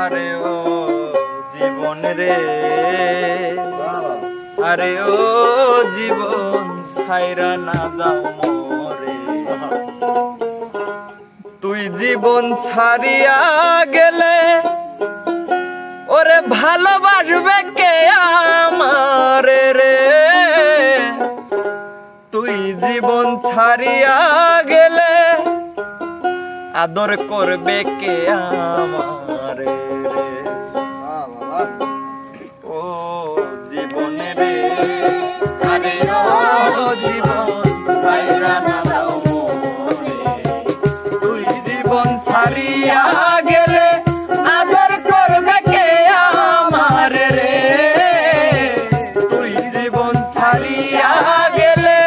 আরে ও জীবন রে, আরে ও জীবন ছাইরা না যাও মোরে। তুই জীবন ছাড়িয়া গেলে ওরে ভালোবাসবে কে আমারে রে। তুই জীবন ছাড়িয়া গেলে আদর করবে কে আমারে রে। ও জীবন রে, আরে ও জীবন ছাইরা না যাও মোরে। তুই জীবন ছাড়িয়া গেলে আদর করবে কে আমারে রে। তুই জীবন ছাড়িয়া গেলে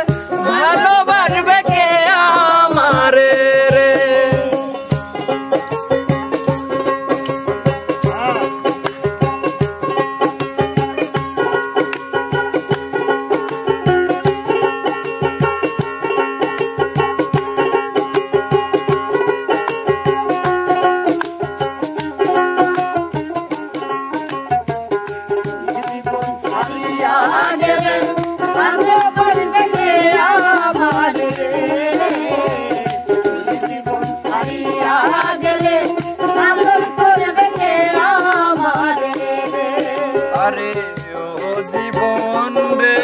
ভালোবাসবে কে আমারে রে। আরে ও জীবন রে,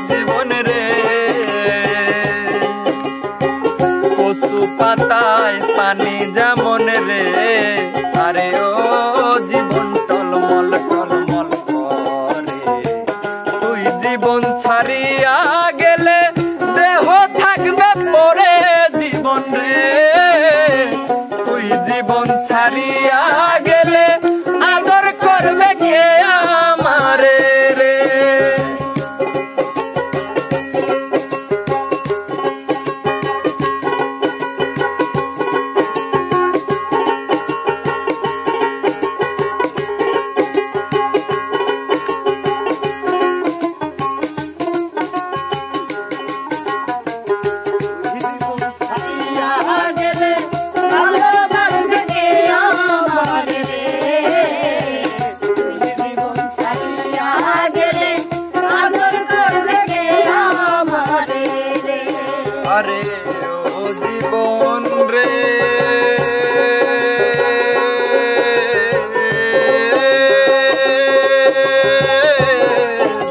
জীবন রে, কচু পাতায় পানি যেমন রে। আরে ও জীবন টলমল টলমল করে। তুই জীবন ছাড়িয়া গেলে দেহ থাকবে পরে জীবন রে। তুই জীবন ছাড়িয়া গেলে আদর করবে কে আমারে রে। আরে ও জীবন রে,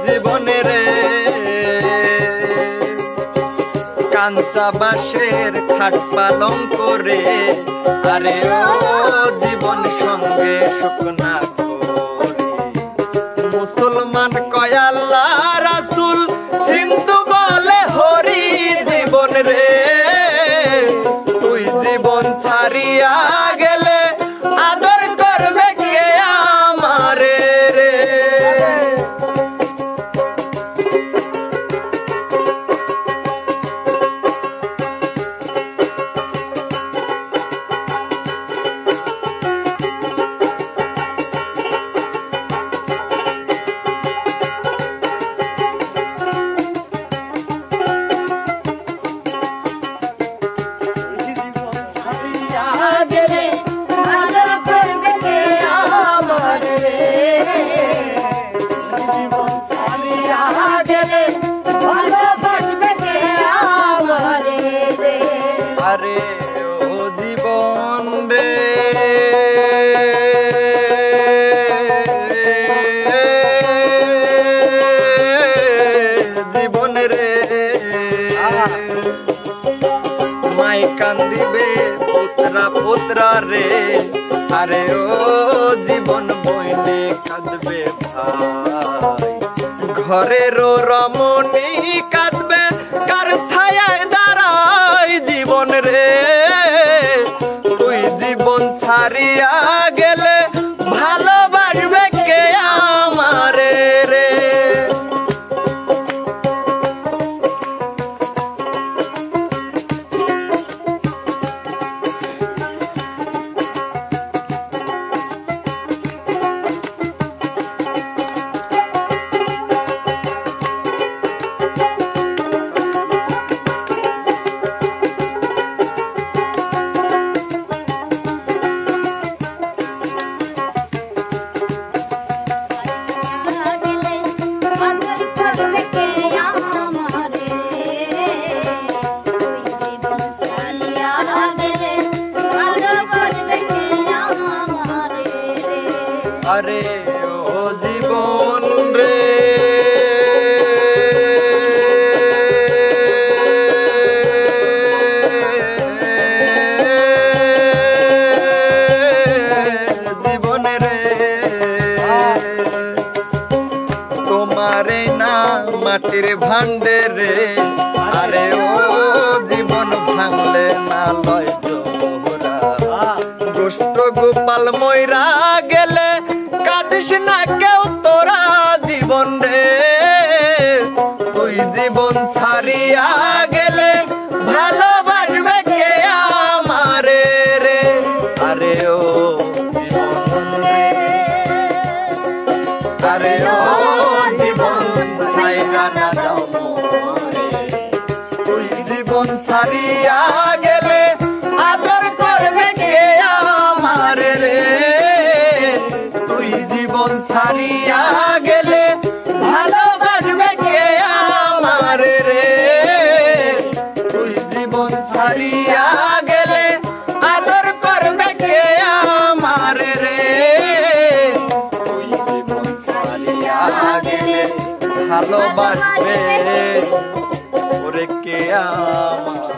জীবন রে, কাঞ্চা বাঁশের খাট পালং করে। আরে ও জীবন সঙ্গে শুকনা করে। মুসলমান কয় আল্লাহ রাসূল, হিন্দু বলে হরি জীবন রে। তুই জীবন ছাড়িয়া গেলে আদর করবে কে আমারে রে। আরে ও জীবন রে, জীবন রে, মাই কান্দিবে পুত্রা পুত্রা রে। আরে ও জীবন বইনে কাঁদবে ভাই। ঘরেরও রমণী কাঁদবে কার ছায়ায় দাঁড়ায় জীবন রে। তুই জীবন ছাড়িয়া গেলে ভালোবাসবে কে আমারে রে। আরে ও জীবন রে জীবনে রে তোমারে না মাটির ভান্ডে রে আরে ও জীবন ভাঙলে না লয় জোহরা দুষ্ট গোপাল ময়রা গেলে কাঁদিস না কেউ তোরা জীবন রে তুই জীবন ছাড়িয়া গেলে ভালোবাসবে কে আমারে রে আরে ও জীবন রে আরে ও জীবন ছাইরা না যাও মোরে তুই জীবন ছাড়িয়া গেলে আদর করবে কে আমারে রে তুই জীবন ছাড়িয়া গেলে ভালোবাসবে কে আমারে রে তুই জীবন ছাড়িয়া গেলে আদর করবে কে আমারে রে তুই জীবন ছাড়িয়া গেলে ভালোবাসবে ওরে কে আমার